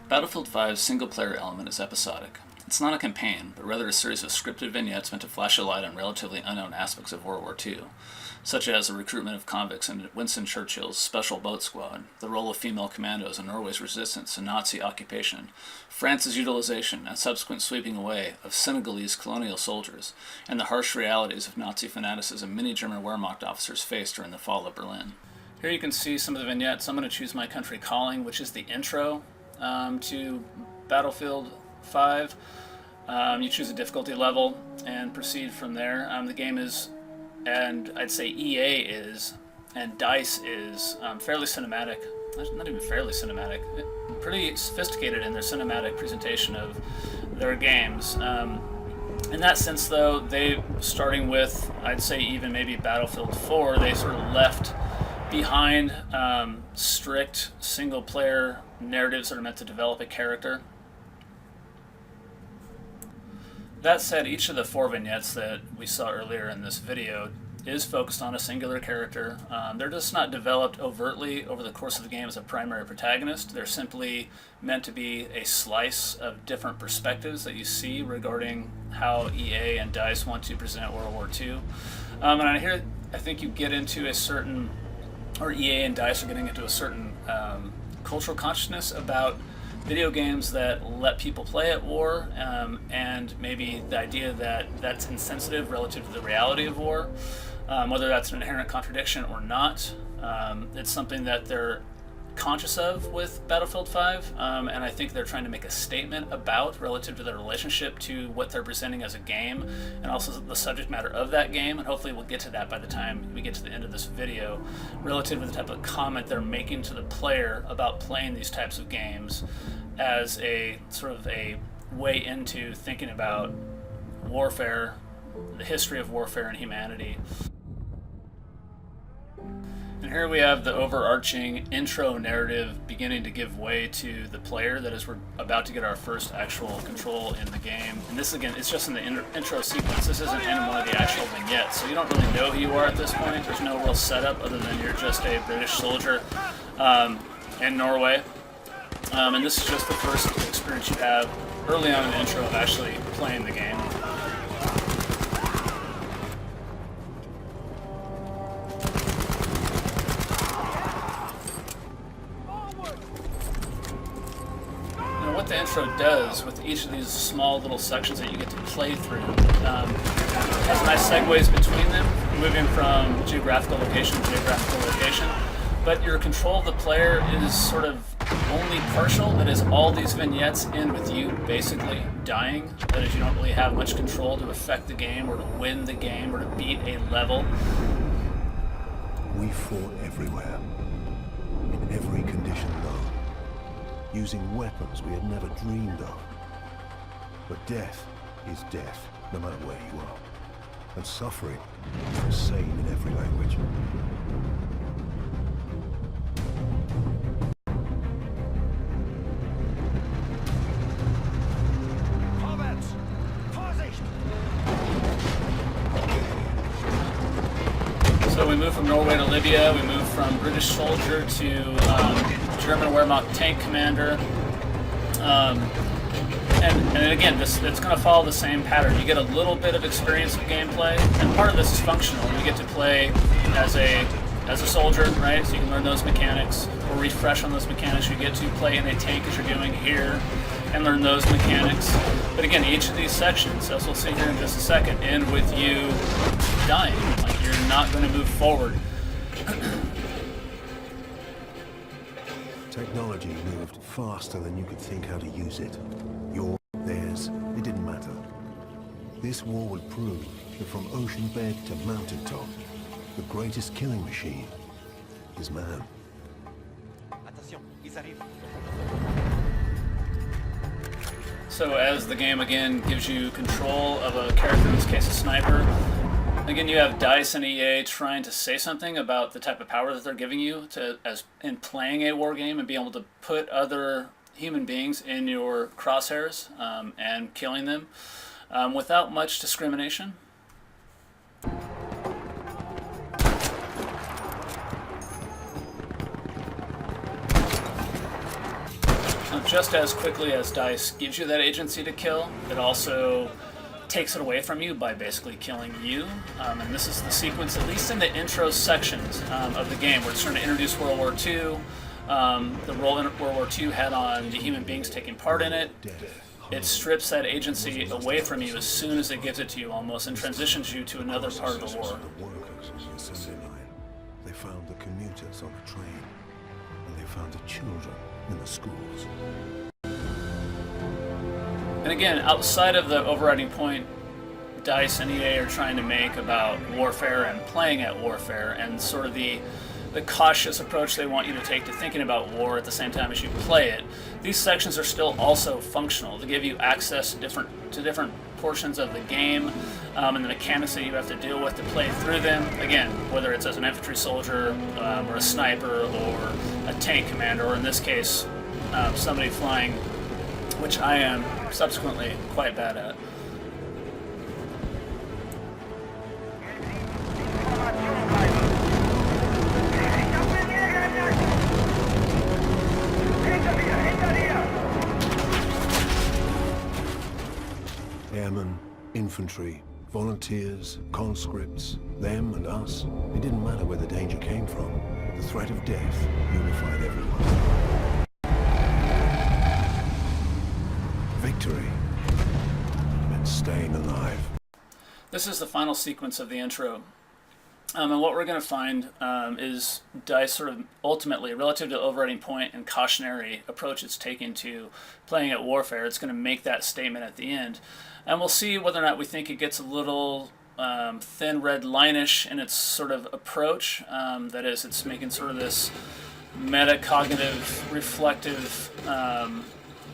Battlefield 5's single-player element is episodic. It's not a campaign, but rather a series of scripted vignettes meant to flash a light on relatively unknown aspects of World War II, such as the recruitment of convicts in Winston Churchill's Special Boat Squad, the role of female commandos in Norway's resistance to Nazi occupation, France's utilization and subsequent sweeping away of Senegalese colonial soldiers, and the harsh realities of Nazi fanaticism many German Wehrmacht officers faced during the fall of Berlin. Here you can see some of the vignettes. I'm going to choose My Country Calling, which is the intro to Battlefield 5. You choose a difficulty level and proceed from there. The game is, and I'd say EA is, and DICE is fairly cinematic. Not even fairly cinematic. Pretty sophisticated in their cinematic presentation of their games. In that sense, though, they, starting with, I'd say even maybe Battlefield 4, they sort of left behind strict single-player narratives that are meant to develop a character. That said, each of the 4 vignettes that we saw earlier in this video is focused on a singular character. They're just not developed overtly over the course of the game as a primary protagonist. They're simply meant to be a slice of different perspectives that you see regarding how EA and DICE want to present World War II. And here I think you get into a certain, or EA and DICE are getting into a certain cultural consciousness about video games that let people play at war, and maybe the idea that that's insensitive relative to the reality of war, whether that's an inherent contradiction or not. It's something that they're conscious of with Battlefield 5, and I think they're trying to make a statement about relative to their relationship to what they're presenting as a game, and also the subject matter of that game, and hopefully we'll get to that by the time we get to the end of this video, relative to the type of comment they're making to the player about playing these types of games as a sort of a way into thinking about warfare, the history of warfare and humanity. And here we have the overarching intro narrative beginning to give way to the player. That is, we're about to get our first actual control in the game. And this, again, it's just in the intro sequence. This isn't in one of the actual vignettes, so you don't really know who you are at this point. There's no real setup other than you're just a British soldier in Norway. And this is just the first experience you have early on in the intro of actually playing the game. What the intro does with each of these small little sections that you get to play through has nice segues between them, moving from geographical location to geographical location, but your control of the player is sort of only partial. That is, all these vignettes end with you basically dying. That is, you don't really have much control to affect the game or to win the game or to beat a level. We fought everywhere, in every condition known, using weapons we had never dreamed of. But death is death, no matter where you are. And suffering is the same in every language. So we move from Norway to Libya, we move from British soldier to German Wehrmacht tank commander. And again, it's going to follow the same pattern. You get a little bit of experience of gameplay, and part of this is functional. You get to play as a soldier, right? So you can learn those mechanics or refresh on those mechanics. You get to play in a tank as you're doing here and learn those mechanics. But again, each of these sections, as we'll see here in just a second, end with you dying. Like, you're not going to move forward. Technology moved faster than you could think how to use it. Yours, theirs, it didn't matter. This war would prove that from ocean bed to mountaintop, the greatest killing machine is man. So as the game again gives you control of a character, in this case a sniper, again you have DICE and EA trying to say something about the type of power that they're giving you as in playing a war game and being able to put other human beings in your crosshairs and killing them without much discrimination. just as quickly as DICE gives you that agency to kill, it also takes it away from you by basically killing you. And this is the sequence, at least in the intro sections of the game, where it's trying to introduce World War II, the role in World War II had on the human beings taking part in it. It strips that agency away from you as soon as it gives it to you almost, and transitions you to another part of the war. They found the commuters on the train, and they found the children in the schools. And again, outside of the overriding point DICE and EA are trying to make about warfare and playing at warfare, and sort of the cautious approach they want you to take to thinking about war at the same time as you play it, these sections are still also functional to give you access to different portions of the game, and the mechanics that you have to deal with to play through them. Again, whether it's as an infantry soldier, or a sniper, or a tank commander, or in this case, somebody flying, which I am subsequently quite bad at. Airmen, infantry, volunteers, conscripts, them and us. It didn't matter where the danger came from. The threat of death unified everyone. Victory meant staying alive. This is the final sequence of the intro. And what we're going to find is DICE sort of ultimately, relative to the overriding point and cautionary approach it's taking to playing at warfare, it's going to make that statement at the end. And we'll see whether or not we think it gets a little thin red line-ish in its sort of approach. That is, it's making sort of this metacognitive, reflective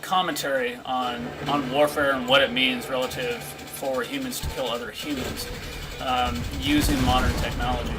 commentary on warfare and what it means relative for humans to kill other humans. Using modern technology.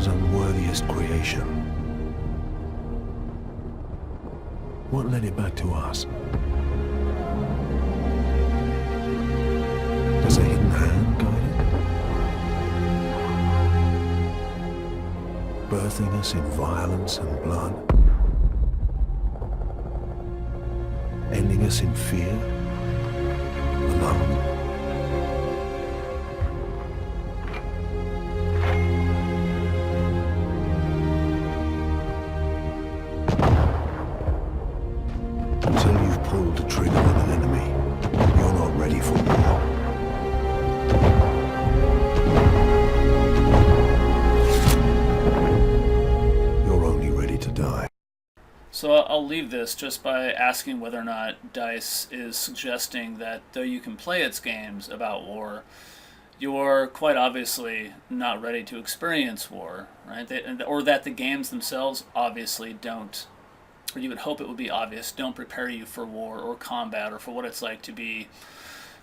Unworthiest creation. What led it back to us? Does a hidden hand guide it? Birthing us in violence and blood? Ending us in fear? Alone? Until you've pulled the trigger on an enemy, you're not ready for war. You're only ready to die. So I'll leave this just by asking whether or not DICE is suggesting that though you can play its games about war, you're quite obviously not ready to experience war, right? Or that the games themselves obviously don't, or you would hope it would be obvious, don't prepare you for war or combat or for what it's like to be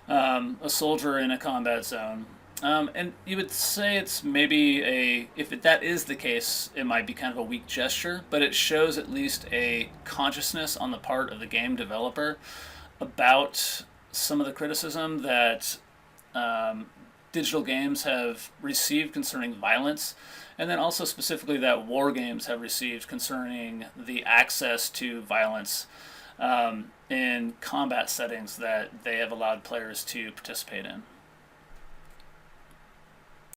a soldier in a combat zone. And you would say it's maybe if that is the case, it might be kind of a weak gesture, but it shows at least a consciousness on the part of the game developer about some of the criticism that digital games have received concerning violence, and then also specifically that war games have received concerning the access to violence in combat settings that they have allowed players to participate in.